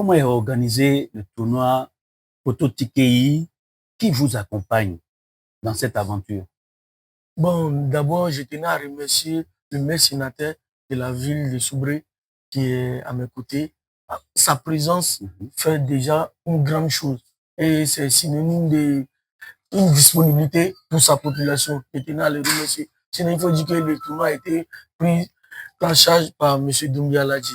comment est organisé le tournoi Poto TKI? Qui vous accompagne dans cette aventure? Bon, d'abord, je tenais à remercier le maire sénateur de la ville de Soubré qui est à mes côtés. Sa présence Mhm. fait déjà une grande chose et c'est synonyme d'une disponibilité pour sa population. Je tenais à le remercier. Sinon, il faut dire que le tournoi a été pris en charge par M. Doumbia Ladji.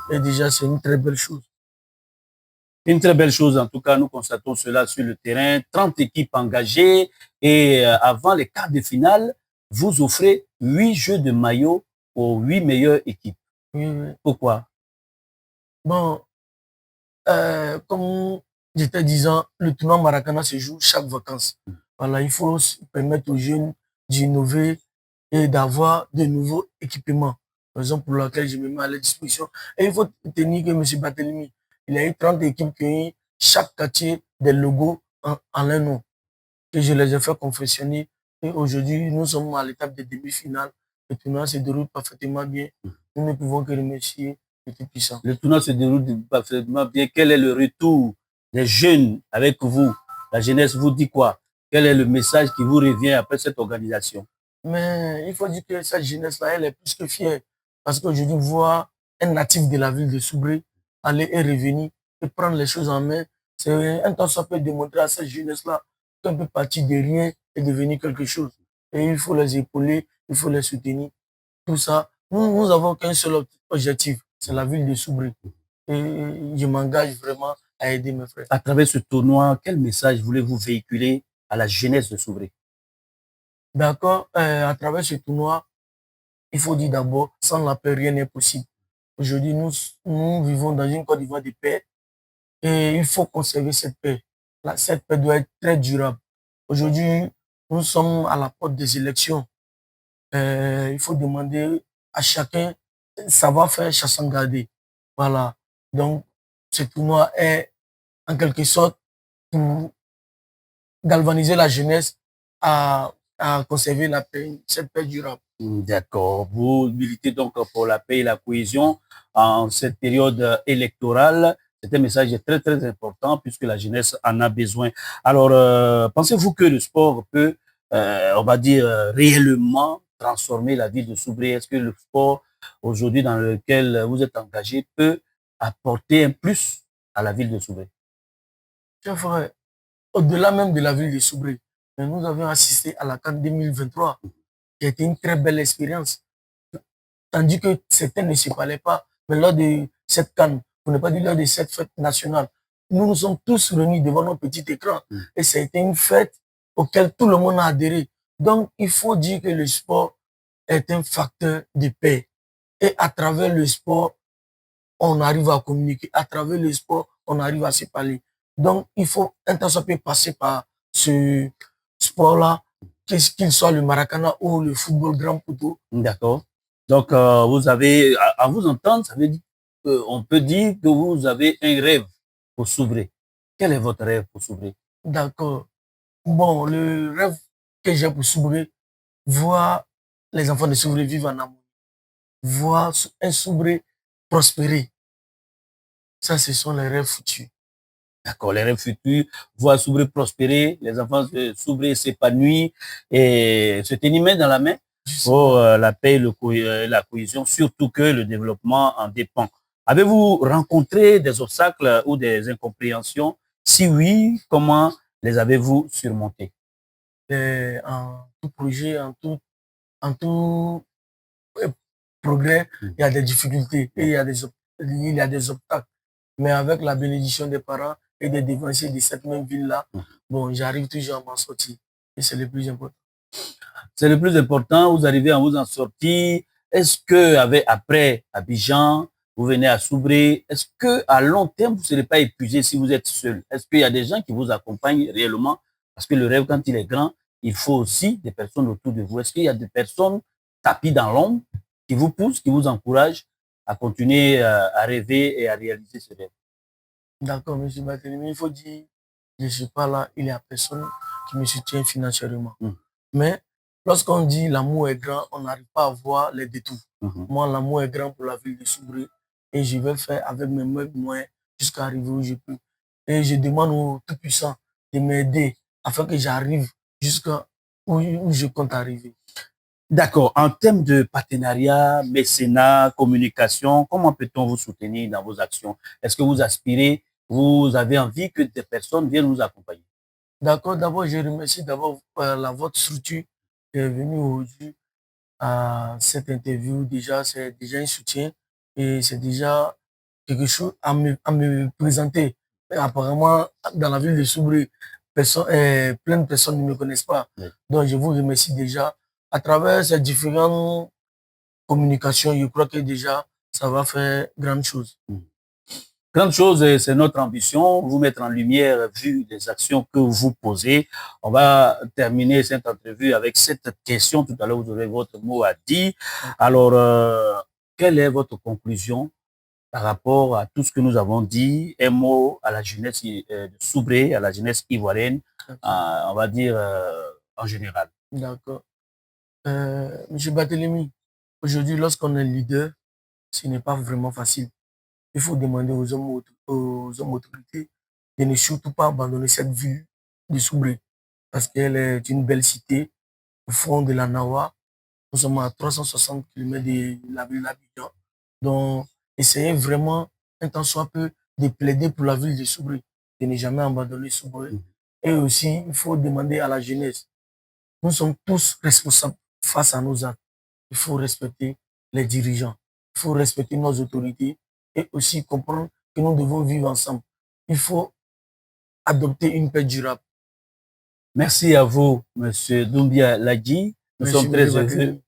Et déjà, c'est une très belle chose. Une très belle chose, en tout cas, nous constatons cela sur le terrain. 30 équipes engagées et avant les quarts de finale, vous offrez 8 jeux de maillot aux 8 meilleures équipes. Oui, oui. Pourquoi? Bon, comme j'étais disant, le tournoi Maracana se joue chaque vacances. Voilà, il faut permettre aux jeunes d'innover et d'avoir de nouveaux équipements. Raison pour laquelle je me mets à la disposition. Et il faut tenir que M. Barthélemy, il a eu 30 équipes qui ont eu chaque quartier des logos en leur nom. Et je les ai fait confectionner. Et aujourd'hui, nous sommes à l'étape des demi-finales. Le tournoi se déroule parfaitement bien. Nous ne pouvons que remercier le Tout-Puissant. Le tournoi se déroule parfaitement bien. Quel est le retour des jeunes avec vous? La jeunesse vous dit quoi? Quel est le message qui vous revient après cette organisation? Mais il faut dire que cette jeunesse-là, elle est plus que fière. Parce qu'aujourd'hui, voir un natif de la ville de Soubré aller et revenir et prendre les choses en main, c'est un temps ça peut démontrer à cette jeunesse-là qu'on peut partir de rien et devenir quelque chose. Et il faut les épauler, il faut les soutenir. Tout ça, nous avons qu'un seul objectif, c'est la ville de Soubré. Et je m'engage vraiment à aider mes frères. À travers ce tournoi, quel message voulez-vous véhiculer à la jeunesse de Soubré? D'accord, à travers ce tournoi, il faut dire d'abord, sans la paix, rien n'est possible. Aujourd'hui, nous vivons dans une Côte d'Ivoire de paix et il faut conserver cette paix. Cette paix doit être très durable. Aujourd'hui, nous sommes à la porte des élections. Il faut demander à chacun savoir-faire, chacun garder. Voilà. Donc, ce tournoi est en quelque sorte pour galvaniser la jeunesse à, à conserver la paix, cette paix durable. D'accord. Vous militez donc pour la paix et la cohésion en cette période électorale. C'est un message très, très important puisque la jeunesse en a besoin. Alors, pensez-vous que le sport peut, on va dire, réellement transformer la vie de Soubré? Est-ce que le sport, aujourd'hui, dans lequel vous êtes engagé, peut apporter un plus à la ville de Soubré? C'est vrai. Au-delà même de la ville de Soubré, nous avions assisté à la CAN 2023, qui a été une très belle expérience. Tandis que certains ne se parlaient pas, mais lors de cette CAN, pour ne pas dire lors de cette fête nationale, nous nous sommes tous réunis devant nos petits écrans. Et ça a été une fête auquel tout le monde a adhéré. Donc, il faut dire que le sport est un facteur de paix. Et à travers le sport, on arrive à communiquer. À travers le sport, on arrive à se parler. Donc, il faut un temps soit peu passer par ce sport-là, qu'il soit le maracana ou le football grand poteau. D'accord. Donc, vous avez, à vous entendre, ça veut dire on peut dire que vous avez un rêve pour s'ouvrir. Quel est votre rêve pour s'ouvrir? D'accord. Bon, le rêve que j'ai pour Soubré, voir les enfants de Soubré vivre en amour, voir un Soubré prospérer. Ça, ce sont les rêves futurs. D'accord, les rêves futurs, voir s'ouvrir prospérer, les enfants s'ouvrir s'épanouir et se tenir main dans la main pour la paix et la cohésion, surtout que le développement en dépend. Avez-vous rencontré des obstacles ou des incompréhensions? Si oui, comment les avez-vous surmontés? En tout projet, en tout progrès, il y a des difficultés et il y a des obstacles. Mais avec la bénédiction des parents et des dévanciers de cette même ville-là, bon, j'arrive toujours à m'en sortir. Et c'est le plus important. C'est le plus important, vous arrivez à vous en sortir. Est-ce que après Abidjan, vous venez à Soubré, est-ce que à long terme, vous ne serez pas épuisé si vous êtes seul? Est-ce qu'il y a des gens qui vous accompagnent réellement? Parce que le rêve, quand il est grand, il faut aussi des personnes autour de vous. Est-ce qu'il y a des personnes tapis dans l'ombre qui vous poussent, qui vous encouragent à continuer à rêver et à réaliser ce rêve? D'accord, monsieur Barthélemy, il faut dire, je ne suis pas là, il y a personne qui me soutient financièrement. Mais lorsqu'on dit l'amour est grand, on n'arrive pas à voir les détours. Moi, l'amour est grand pour la ville de Soubré et je vais faire avec mes moyens jusqu'à arriver où je peux. Et je demande au Tout-Puissant de m'aider afin que j'arrive jusqu'à où je compte arriver. D'accord. En termes de partenariat, mécénat, communication, comment peut-on vous soutenir dans vos actions? Est-ce que vous aspirez, vous avez envie que des personnes viennent vous accompagner? D'accord. D'abord, je remercie d'abord votre structure qui est venue aujourd'hui à cette interview. Déjà, c'est déjà un soutien et c'est déjà quelque chose à me présenter. Mais apparemment, dans la ville de Soubré, plein de personnes ne me connaissent pas. Oui. Donc, je vous remercie déjà. À travers ces différentes communications, je crois que déjà, ça va faire grande chose. Grande chose, c'est notre ambition, vous mettre en lumière vu des actions que vous posez. On va terminer cette entrevue avec cette question. Tout à l'heure, vous aurez votre mot à dire. Alors, quelle est votre conclusion par rapport à tout ce que nous avons dit? Un mot à la jeunesse de Soubré, à la jeunesse ivoirienne, on va dire en général. D'accord. Monsieur Barthélémy, aujourd'hui, lorsqu'on est leader, ce n'est pas vraiment facile. Il faut demander aux hommes autorités de ne surtout pas abandonner cette ville de Soubré parce qu'elle est une belle cité au fond de la Nawa. Nous sommes à 360 km de la ville d'Abidjan. Donc, essayez vraiment, un temps soit peu, de plaider pour la ville de Soubré, de ne jamais abandonner Soubré. Et aussi, il faut demander à la jeunesse. Nous sommes tous responsables face à nos actes. Il faut respecter les dirigeants. Il faut respecter nos autorités et aussi comprendre que nous devons vivre ensemble. Il faut adopter une paix durable. Merci à vous, Monsieur Doumbia Ladji. Nous sommes très heureux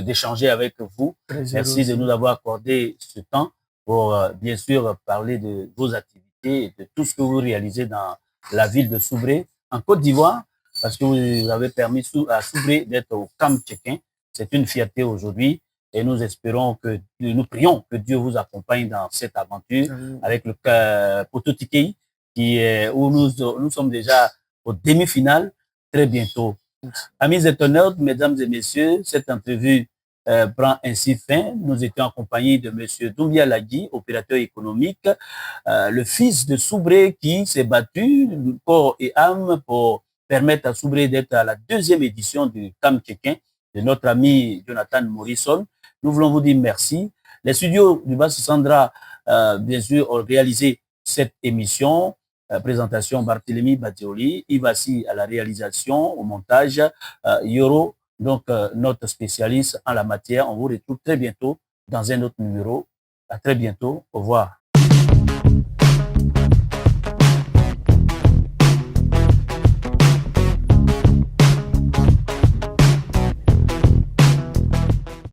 d'échanger avec vous. Merci de nous avoir accordé ce temps pour, bien sûr, parler de vos activités et de tout ce que vous réalisez dans la ville de Soubré, en Côte d'Ivoire, parce que vous avez permis à Soubré d'être au Camp Tchéquin. C'est une fierté aujourd'hui et nous espérons nous prions que Dieu vous accompagne dans cette aventure avec le Pototikei, où nous sommes déjà aux demi-finales très bientôt. Amis et internautes, mesdames et messieurs, cette entrevue prend ainsi fin. Nous étions en compagnie de M. Doumbia Ladji, opérateur économique, le fils de Soubré qui s'est battu corps et âme pour permettre à Soubré d'être à la deuxième édition du Camp Tchéquin de notre ami Jonathan Morrison. Nous voulons vous dire merci. Les studios du Basse Sandra, bien sûr, ont réalisé cette émission. Présentation Barthélémy Badioli, Ivasi à la réalisation, au montage, Yoro, donc notre spécialiste en la matière. On vous retrouve très bientôt dans un autre numéro. À très bientôt. Au revoir.